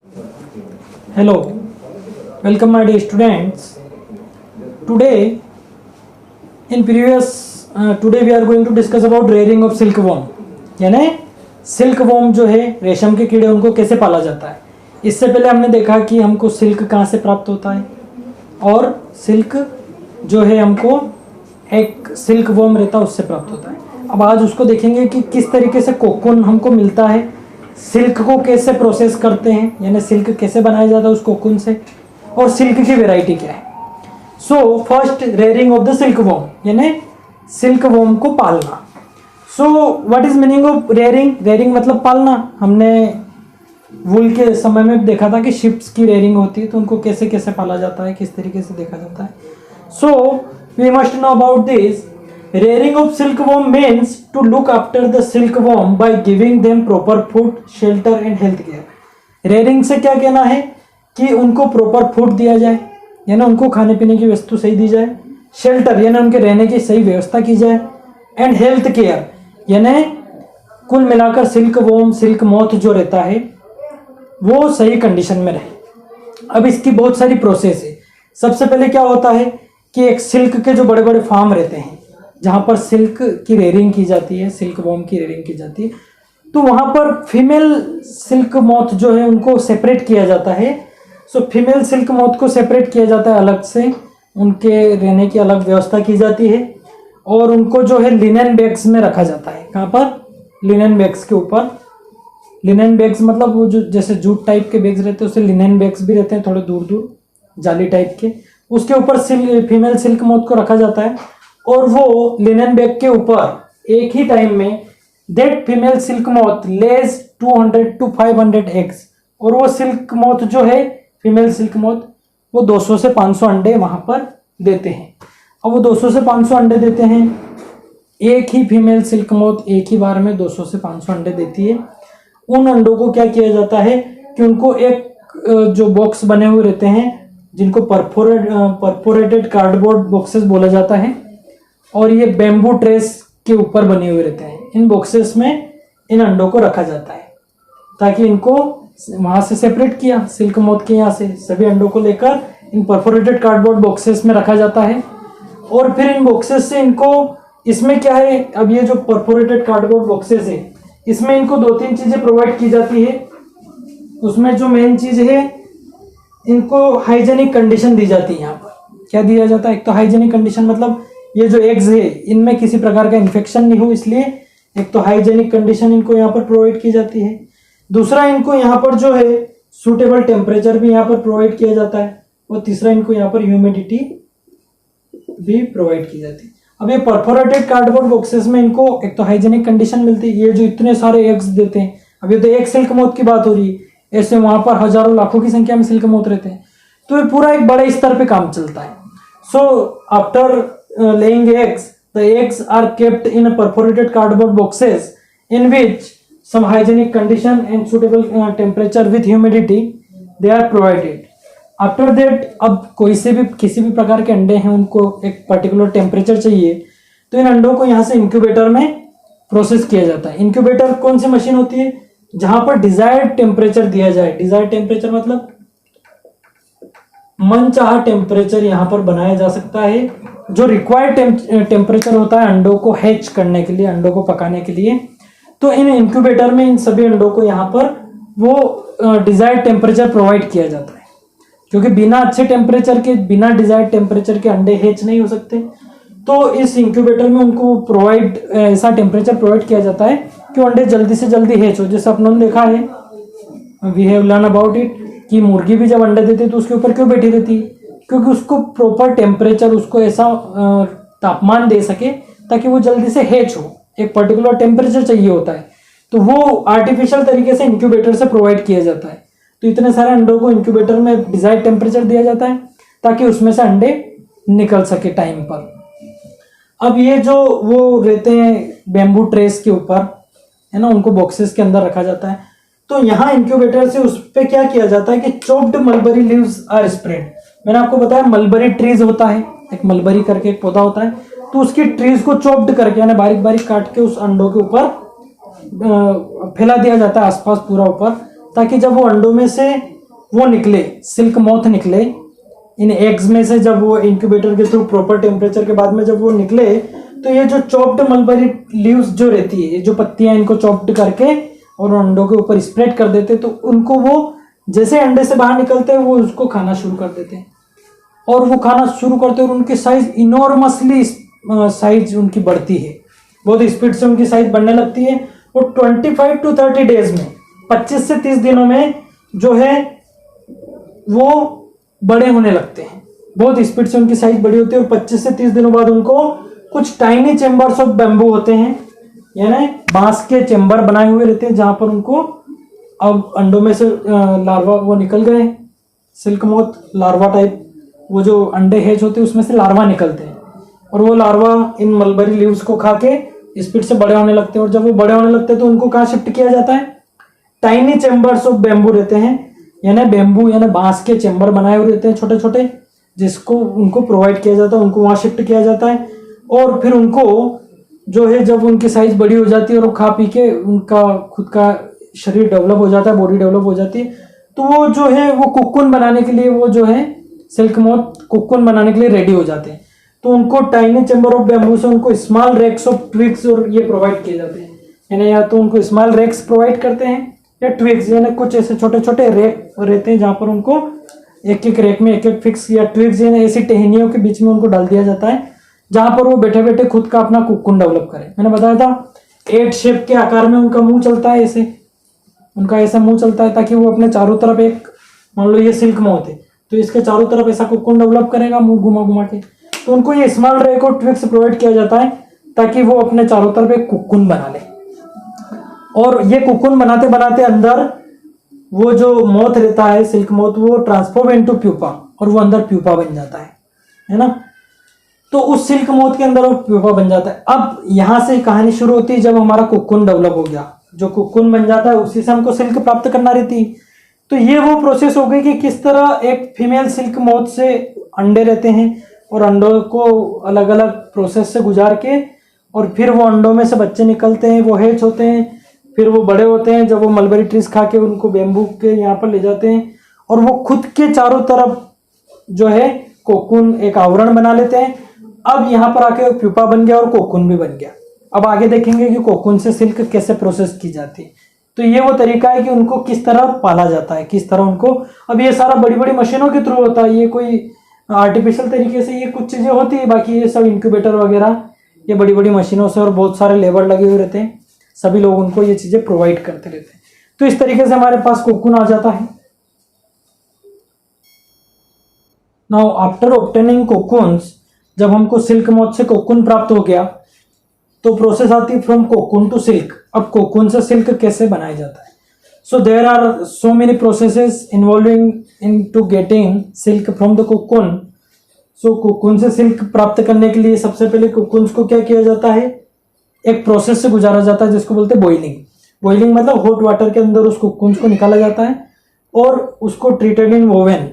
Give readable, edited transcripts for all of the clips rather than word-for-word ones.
Hello, welcome my dear students. Today, today we are going to discuss about rearing of silkworm. यानी silkworm जो है रेशम के कीड़े उनको कैसे पाला जाता है. इससे पहले हमने देखा कि हमको सिल्क कहाँ से प्राप्त होता है और सिल्क जो है हमको एक सिल्कवॉर्म रहता है उससे प्राप्त होता है. अब आज उसको देखेंगे कि किस तरीके से कोकून हमको मिलता है, सिल्क को कैसे प्रोसेस करते हैं, यानी सिल्क कैसे बनाया जाता है उस कोकून से, और सिल्क की वैरायटी क्या है. So first rearing of the silkworm, यानी सिल्कवॉर्म को पालना. So what is meaning of rearing. Rearing मतलब पालना. हमने वूल के समय में देखा था कि शिप्स की रेयरिंग होती है, तो उनको कैसे कैसे पाला जाता है, किस तरीके से देखा जाता है. So we must know about this. Rearing of silkworm means to look after the silkworm by giving them proper food, shelter and health care. Rearing से क्या कहना है कि उनको प्रॉपर फूड दिया जाए, यानी उनको खाने पीने की वस्तु सही दी जाए, शेल्टर यानी उनके रहने की सही व्यवस्था की जाए, एंड हेल्थ केयर यानी कुल मिलाकर सिल्कवॉर्म, सिल्क मॉथ जो रहता है वो सही कंडीशन में रहे. अब इसकी बहुत सारी प्रोसेस है. सबसे पहले क्या होता है कि एक सिल्क के जो बड़े बड़े फार्म रहते हैं जहाँ पर सिल्क की रेयरिंग की जाती है, सिल्कवॉर्म की रेयरिंग की जाती है, तो वहाँ पर फीमेल सिल्क मॉथ जो है उनको सेपरेट किया जाता है. सो फीमेल सिल्क मॉथ को सेपरेट किया जाता है अलग से, उनके रहने की अलग व्यवस्था की जाती है और उनको जो है लिनेन बैग्स में रखा जाता है. कहाँ पर? लिनेन बैग्स के ऊपर. लिनेन बैग्स मतलब वो जो जैसे जूट टाइप के बैग्स रहते हैं उससे लिनेन बैग्स भी रहते हैं, थोड़े दूर दूर जाली टाइप के. उसके ऊपर फीमेल सिल्क मॉथ को रखा जाता है और वो लिनेन बैग के ऊपर एक ही टाइम में that female silk moth lays 200 to 500 eggs. और वो सिल्क मॉथ जो है फीमेल सिल्क मॉथ वो 200 से 500 अंडे वहां पर देते हैं. अब वो 200 से 500 अंडे देते हैं. एक ही फीमेल सिल्क मॉथ एक ही बार में 200 से 500 अंडे देती है. उन अंडों को क्या किया जाता है कि उनको एक जो बॉक्स बने हुए रहते हैं जिनको परफोरेटेड कार्डबोर्ड बॉक्सेस बोला जाता है, और ये बेम्बू ट्रेस के ऊपर बने हुए रहते हैं. इन बॉक्सेस में इन अंडों को रखा जाता है ताकि इनको वहां से सेपरेट किया सिल्क मॉथ के यहाँ से सभी अंडों को लेकर इन परफोरेटेड कार्डबोर्ड बॉक्सेस में रखा जाता है. और फिर इन बॉक्सेस से इनको, इसमें क्या है, अब ये जो परफोरेटेड कार्डबोर्ड बॉक्सेस है इसमें इनको 2-3 चीजें प्रोवाइड की जाती है. उसमें जो मेन चीज है इनको हाइजेनिक कंडीशन दी जाती है. यहाँ पर क्या दिया जाता है? एक तो हाइजेनिक कंडीशन मतलब ये जो एग्स है इनमें किसी प्रकार का इन्फेक्शन नहीं हो, इसलिए एक तो हाइजेनिक कंडीशन इनको यहाँ पर प्रोवाइड की जाती है. दूसरा इनको यहाँ पर जो है सूटेबल टेम्परेचर भी यहाँ पर प्रोवाइड किया जाता है. और तीसरा इनको यहाँ पर ह्यूमिडिटी भी प्रोवाइड की जाती है. अब ये परफोरेटेड कार्डबोर्ड बॉक्सेस में इनको एक तो हाइजेनिक कंडीशन मिलती है. ये जो इतने सारे एग्स देते हैं, अब ये तो एक सिल्क मॉथ की बात हो रही है, ऐसे वहां पर हजारों लाखों की संख्या में सिल्क मॉथ रहते हैं, तो ये पूरा एक बड़े स्तर पे काम चलता है. So after laying eggs, the eggs are kept in a perforated cardboard boxes in which some hygienic condition and suitable temperature with humidity they are provided. After that, अब कोई से भी किसी भी प्रकार के अंडे हैं उनको एक पर्टिकुलर टेम्परेचर चाहिए, तो इन अंडों को यहाँ से इंक्यूबेटर में प्रोसेस किया जाता है. इंक्यूबेटर कौन सी मशीन होती है? जहां पर डिजायर्ड टेम्परेचर दिया जाए. डिजायर्ड टेम्परेचर मतलब मनचाहा टेम्परेचर यहाँ पर बनाया जा सकता है. जो रिक्वायर्ड टेम्परेचर होता है अंडों को हैच करने के लिए, अंडों को पकाने के लिए, तो इन इंक्यूबेटर में इन सभी अंडों को यहाँ पर वो डिजायर्ड टेम्परेचर प्रोवाइड किया जाता है. क्योंकि बिना अच्छे टेम्परेचर के, बिना डिजायर्ड टेम्परेचर के अंडे हैच नहीं हो सकते, तो इस इंक्यूबेटर में उनको ऐसा टेम्परेचर प्रोवाइड किया जाता है कि अंडे जल्दी से जल्दी हैच हो. जैसे अपनों ने देखा है, we have learn about it, कि मुर्गी भी जब अंडे देती है तो उसके ऊपर क्यों बैठी रहती है? क्योंकि उसको प्रॉपर टेम्परेचर, उसको ऐसा तापमान दे सके ताकि वो जल्दी से हैच हो. एक पर्टिकुलर टेम्परेचर चाहिए होता है, तो वो आर्टिफिशियल तरीके से इंक्यूबेटर से प्रोवाइड किया जाता है. तो इतने सारे अंडों को इंक्यूबेटर में डिजायर्ड टेम्परेचर दिया जाता है ताकि उसमें से अंडे निकल सके टाइम पर. अब ये जो वो रहते हैं बेम्बू ट्रेस के ऊपर, है ना, उनको बॉक्सेस के अंदर रखा जाता है. तो यहाँ इंक्यूबेटर से उस पर क्या किया जाता है कि chopped mulberry leaves are spread. मैंने आपको बताया मलबरी ट्रीज होता है, एक मलबरी करके एक पौधा होता है, तो उसकी ट्रीज को चॉप्ड करके यानी बारीक बारीक काट के उस अंडों के ऊपर फैला दिया जाता है आसपास पूरा ऊपर, ताकि जब वो अंडों में से वो निकले, सिल्क मोथ निकले इन एग्स में से, जब वो इंक्यूबेटर के थ्रू प्रॉपर टेम्परेचर के बाद में जब वो निकले, तो ये जो चॉप्ड मलबरी लीव्स जो रहती है, ये जो पत्तियां, इनको चॉप्ड करके और अंडों के ऊपर स्प्रेड कर देते, तो उनको वो जैसे अंडे से बाहर निकलते हैं वो उसको खाना शुरू कर देते हैं, और वो खाना शुरू करते हैं और उनकी साइज इनॉर्मसली साइज उनकी बढ़ती है, बहुत स्पीड से उनकी साइज बढ़ने लगती है। और 25 to 30 डेज में, 25 से 30 दिनों में जो है वो बड़े होने लगते हैं, बहुत स्पीड से उनकी साइज बड़ी होती है। और 25 से 30 दिनों बाद उनको कुछ टाइनी चेम्बर्स ऑफ बैम्बू होते हैं, यानी बांस के चेम्बर बनाए हुए रहते हैं, जहां पर उनको अब अंडों में से लार्वा वो निकल गए, सिल्क मोथ लार्वा टाइप, वो जो अंडे हैच होते हैं उसमें से लार्वा निकलते हैं, और वो लार्वा इन मलबरी लीव्स को खा के स्पीड से बड़े होने लगते हैं। और जब वो बड़े होने लगते हैं तो उनको कहाँ शिफ्ट किया जाता है? टाइनी चेम्बर्स ऑफ बैम्बू रहते हैं, यानी बैम्बू यानी बांस के चेम्बर बनाए हुए रहते हैं छोटे छोटे, जिसको उनको प्रोवाइड किया जाता है, उनको वहाँ शिफ्ट किया जाता है। और फिर उनको जो है जब उनकी साइज बड़ी हो जाती है और वो खा पी के उनका खुद का शरीर डेवलप हो जाता है, बॉडी डेवलप हो जाती है, तो वो जो है वो कुक्कुन बनाने के लिए, वो जो है सिल्क मोथ कुक्कुन बनाने के लिए रेडी हो जाते हैं। तो उनको टाइनी चेम्बर ऑफ बैम्बू से उनको स्मॉल रेक्स ऑफ ट्विग्स और ये प्रोवाइड किए जाते हैं, यानी या तो उनको स्मॉल रेक्स प्रोवाइड करते हैं या ट्विग्स, यानी कुछ ऐसे छोटे छोटे रेक रहते हैं जहाँ पर उनको एक एक रेक में एक एक फिक्स, या ट्विग्स यानी ऐसी टहनियों के बीच में उनको डाल दिया जाता है, जहाँ पर वो बैठे बैठे खुद का अपना कुक्कुन डेवलप करें। मैंने बताया था 8 शेप के आकार में उनका मुंह चलता है, ऐसे उनका ऐसा मुंह चलता है ताकि वो अपने चारों तरफ एक, मान लो ये सिल्क मोथ है तो इसके चारों तरफ ऐसा कुक्कुन डेवलप करेगा मुंह घुमा घुमा के, तो उनको ये स्मॉल रेक और ट्विग्स प्रोवाइड किया जाता है ताकि वो अपने चारों तरफ एक कुक्कुन बना ले। और ये कुक्कुन बनाते बनाते अंदर वो जो मोथ रहता है सिल्क मोथ, वो ट्रांसफॉर्म इनटू प्यूपा, और वो अंदर प्यूपा बन जाता है ना। तो उस सिल्क मोथ के अंदर वो प्यूपा बन जाता है। अब यहां से कहानी शुरू होती है, जब हमारा कुक्कुन डेवलप हो गया, जो कुक्कुन बन जाता है उसी से हमको सिल्क प्राप्त करना रहती है। तो ये वो प्रोसेस हो गई कि किस तरह एक फीमेल सिल्क मोथ से अंडे रहते हैं और अंडों को अलग अलग प्रोसेस से गुजार के, और फिर वो अंडों में से बच्चे निकलते हैं, वो हैच होते हैं, फिर वो बड़े होते हैं, जब वो मलबरी ट्रीज खा के उनको बेम्बू के यहाँ पर ले जाते हैं, और वो खुद के चारों तरफ जो है कोकून एक आवरण बना लेते हैं। अब यहाँ पर आके प्यूपा बन गया और कोकून भी बन गया। अब आगे देखेंगे कि कोकून से सिल्क कैसे प्रोसेस की जाती है। तो ये वो तरीका है कि उनको किस तरह पाला जाता है, किस तरह उनको, अब ये सारा बड़ी बड़ी मशीनों के थ्रू होता है, ये कोई आर्टिफिशियल तरीके से ये कुछ चीज़ें होती है, बाकी ये सब इंक्यूबेटर वगैरह ये बड़ी बड़ी मशीनों से, और बहुत सारे लेबर लगे हुए रहते हैं, सभी लोग उनको ये चीज़ें प्रोवाइड करते रहते हैं। तो इस तरीके से हमारे पास कोकून आ जाता है। नाउ आफ्टर ऑब्टेनिंग कोकून्स, जब हमको सिल्क मोथ से कोकून प्राप्त हो गया तो प्रोसेस आती है फ्रॉम कोकून टू सिल्क। अब कोकून से सिल्क कैसे बनाया जाता है? So there are so many processes involving in to getting silk from the cocoon. So cocoon से सिल्क प्राप्त करने के लिए सबसे पहले कोकून्स को क्या किया जाता है? एक प्रोसेस से गुजारा जाता है जिसको बोलते हैं बॉइलिंग। बॉइलिंग मतलब हॉट वाटर के अंदर उस कोकून्स को निकाला जाता है और उसको ट्रीटेड इन ओवन,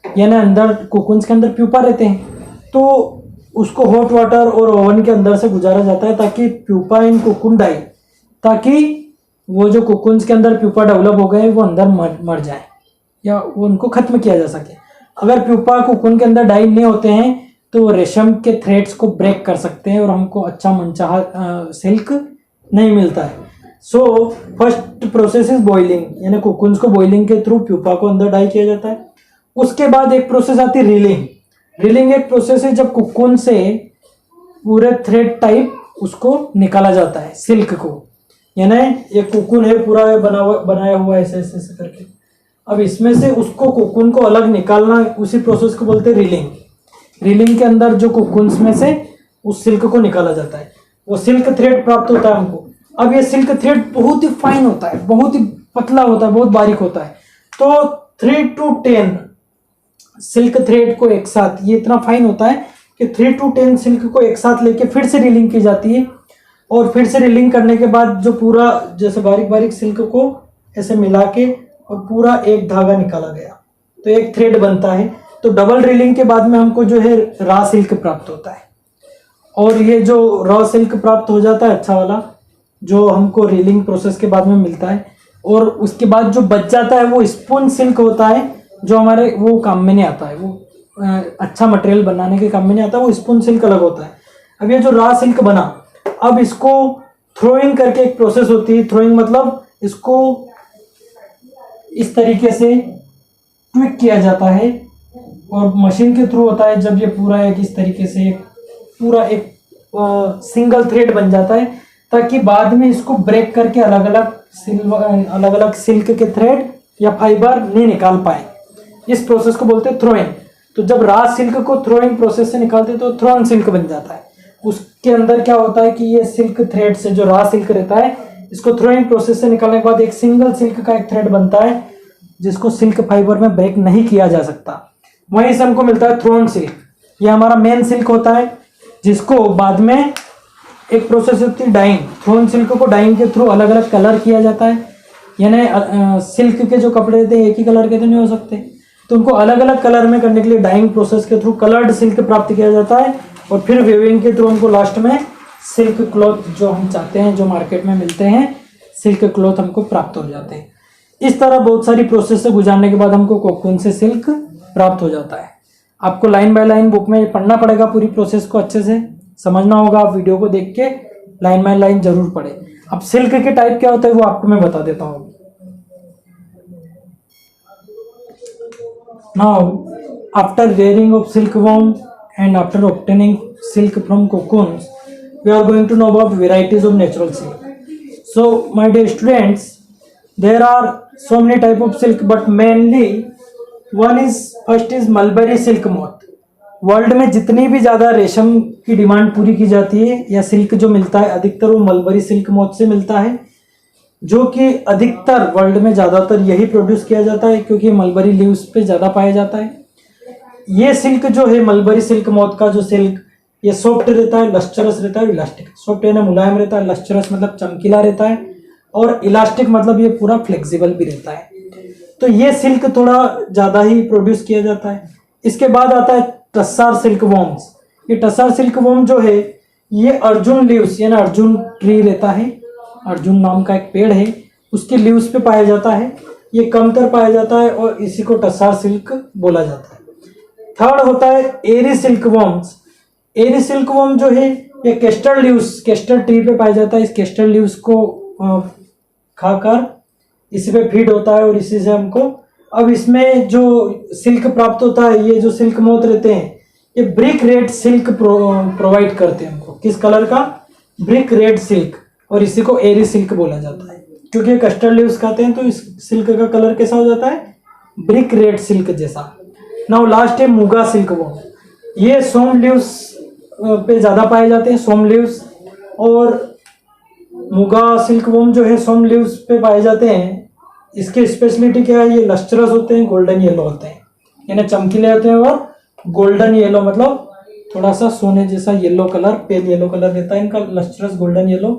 यानी अंदर कोकून्स के अंदर प्यूपा रहते हैं, तो उसको हॉट वाटर और ओवन के अंदर से गुजारा जाता है ताकि प्यूपा इन कोकून डाई, ताकि वो जो कोकून्स के अंदर प्यूपा डेवलप हो गए वो अंदर मर जाए या वो उनको खत्म किया जा सके। अगर प्यूपा कोकून के अंदर डाई नहीं होते हैं तो रेशम के थ्रेड्स को ब्रेक कर सकते हैं और हमको अच्छा मनचाहा सिल्क नहीं मिलता है। So first process is boiling, यानी कोकून्स को बॉइलिंग के थ्रू प्यूपा को अंदर डाई किया जाता है। उसके बाद एक प्रोसेस आती है रीलिंग। रीलिंग एक प्रोसेस है जब कोकून से पूरे थ्रेड टाइप उसको निकाला जाता है सिल्क को, यानी एक कोकून है पूरा बनाया हुआ ऐसे ऐसे ऐसे करके, अब इसमें से उसको कोकून को अलग निकालना, उसी प्रोसेस को बोलते हैं रीलिंग। रीलिंग के अंदर जो कोकून्स में से उस सिल्क को निकाला जाता है, वो सिल्क थ्रेड प्राप्त होता है हमको। अब ये सिल्क थ्रेड बहुत ही फाइन होता है, बहुत ही पतला होता है, बहुत बारीक होता है। तो 3 to 10 सिल्क थ्रेड को एक साथ, ये इतना फाइन होता है कि 3 to 10 सिल्क को एक साथ लेके फिर से रीलिंग की जाती है, और फिर से रीलिंग करने के बाद जो पूरा जैसे बारीक बारीक सिल्क को ऐसे मिला के और पूरा एक धागा निकाला गया तो एक थ्रेड बनता है। तो डबल रीलिंग के बाद में हमको जो है रॉ सिल्क प्राप्त होता है, और ये जो रॉ सिल्क प्राप्त हो जाता है अच्छा वाला, जो हमको रीलिंग प्रोसेस के बाद में मिलता है। और उसके बाद जो बच जाता है वो स्पून सिल्क होता है, जो हमारे वो काम में नहीं आता है, वो अच्छा मटेरियल बनाने के काम में नहीं आता, वो स्पून सिल्क अलग होता है। अब ये जो रॉ सिल्क बना, अब इसको थ्रोइंग करके एक प्रोसेस होती है। थ्रोइंग मतलब इसको इस तरीके से ट्विक किया जाता है और मशीन के थ्रू होता है। जब ये पूरा एक इस तरीके से पूरा एक सिंगल थ्रेड बन जाता है, ताकि बाद में इसको ब्रेक करके अलग अलग सिल्क के थ्रेड या फाइबर नहीं निकाल पाए। इस प्रोसेस को बोलते हैं थ्रोइंग। तो जब रॉ सिल्क को थ्रोइंग प्रोसेस से निकालते हैं तो थ्रोन सिल्क बन जाता है। उसके अंदर क्या होता है कि ये सिल्क थ्रेड से जो रॉ सिल्क रहता है, इसको थ्रोइंग प्रोसेस से निकालने के बाद एक सिंगल सिल्क का एक थ्रेड बनता है, जिसको सिल्क फाइबर में ब्रेक नहीं किया जा सकता। वहीं से हमको मिलता है थ्रोन सिल्क। ये हमारा मेन सिल्क होता है, जिसको बाद में एक प्रोसेस होती है डाइंग। थ्रोन सिल्क को डाइंग के थ्रू अलग अलग कलर किया जाता है। यानी सिल्क के जो कपड़े रहते हैं एक ही कलर के तो नहीं हो सकते, तो उनको अलग अलग कलर में करने के लिए डाइंग प्रोसेस के थ्रू कलर्ड सिल्क प्राप्त किया जाता है, और फिर वेविंग के थ्रू उनको लास्ट में सिल्क क्लॉथ जो हम चाहते हैं, जो मार्केट में मिलते हैं सिल्क क्लॉथ, हमको प्राप्त हो जाते हैं। इस तरह बहुत सारी प्रोसेस से गुजारने के बाद हमको कोकून से सिल्क प्राप्त हो जाता है। आपको लाइन बाय लाइन बुक में पढ़ना पड़ेगा, पूरी प्रोसेस को अच्छे से समझना होगा। आप वीडियो को देख के लाइन बाय लाइन जरूर पढ़े। अब सिल्क के टाइप क्या होता है वो आपको मैं बता देता हूँ। Now after rearing of silkworm and after obtaining silk from cocoons, we are going to know about varieties of natural silk. So my dear students, there are so many type of silk, but mainly first is mulberry silk moth. World में जितनी भी ज़्यादा रेशम की demand पूरी की जाती है या सिल्क जो मिलता है, अधिकतर वो मलबरी सिल्क मोथ से मिलता है, जो कि अधिकतर वर्ल्ड में ज़्यादातर यही प्रोड्यूस किया जाता है, क्योंकि मलबरी लीव्स पे ज़्यादा पाया जाता है। ये सिल्क जो है मलबरी सिल्क मोथ का जो सिल्क, ये सॉफ्ट रहता है, लस्चरस रहता है, इलास्टिक। सॉफ्ट यानी मुलायम रहता है, लस्चरस मतलब चमकीला रहता है, और इलास्टिक मतलब ये पूरा फ्लेक्सिबल भी रहता है। तो ये सिल्क थोड़ा ज़्यादा ही प्रोड्यूस किया जाता है। इसके बाद आता है टस्सार सिल्क वॉर्म्स। ये टस्सार सिल्क वॉर्म जो है ये अर्जुन लीव्स यानी अर्जुन ट्री रहता है, अर्जुन नाम का एक पेड़ है, उसके लीव्स पे पाया जाता है। ये कमतर पाया जाता है और इसी को टस्सार सिल्क बोला जाता है। थर्ड होता है एरी सिल्क वॉर्म्स। एरी सिल्क वॉर्म जो है ये केस्टर लीव्स, केस्टर ट्री पे पाया जाता है। इस केस्टर लीव्स को खाकर इसी पे फीड होता है और इसी से हमको, अब इसमें जो सिल्क प्राप्त होता है, ये जो सिल्क मोथ रहते हैं ये ब्रिक रेड सिल्क प्रोवाइड करते हैं हमको। किस कलर का? ब्रिक रेड सिल्क, और इसी को एरी सिल्क बोला जाता है। क्योंकि कस्टर्ड लीव्स खाते हैं तो इस सिल्क का कलर कैसा हो जाता है? ब्रिक रेड सिल्क जैसा। नाउ लास्ट है मुगा सिल्क वॉर्म। ये सोम लीव्स पे ज़्यादा पाए जाते हैं, सोम लीव्स। और मुगा सिल्क वॉर्म जो है सोम लीव्स पे पाए जाते हैं। इसकी स्पेशलिटी क्या है? ये लस्टरस होते हैं, गोल्डन येलो होते हैं, यानी चमकीले होते हैं, और गोल्डन येलो मतलब थोड़ा सा सोने जैसा yellow colour, pale yellow colour रहता है इनका, लस्टरस गोल्डन येलो।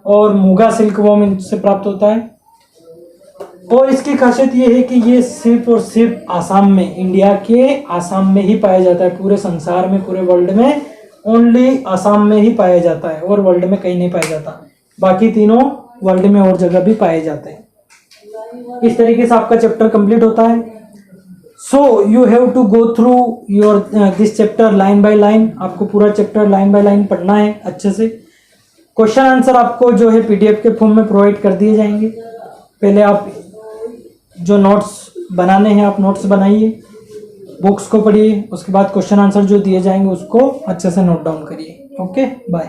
और मुगा सिल्क वॉर्म इनसे प्राप्त होता है। और इसकी खासियत ये है कि ये सिर्फ और सिर्फ आसाम में, इंडिया के आसाम में ही पाया जाता है। पूरे संसार में, पूरे वर्ल्ड में ओनली आसाम में ही पाया जाता है, और वर्ल्ड में कहीं नहीं पाया जाता। बाकी तीनों वर्ल्ड में और जगह भी पाए जाते हैं। इस तरीके से आपका चैप्टर कंप्लीट होता है। So you have to go through your this chapter line by line. आपको पूरा चैप्टर लाइन बाय लाइन पढ़ना है अच्छे से। क्वेश्चन आंसर आपको जो है पीडीएफ के फॉर्म में प्रोवाइड कर दिए जाएंगे। पहले आप जो नोट्स बनाने हैं आप नोट्स बनाइए, बुक्स को पढ़िए, उसके बाद क्वेश्चन आंसर जो दिए जाएंगे उसको अच्छे से नोट डाउन करिए। Okay, bye.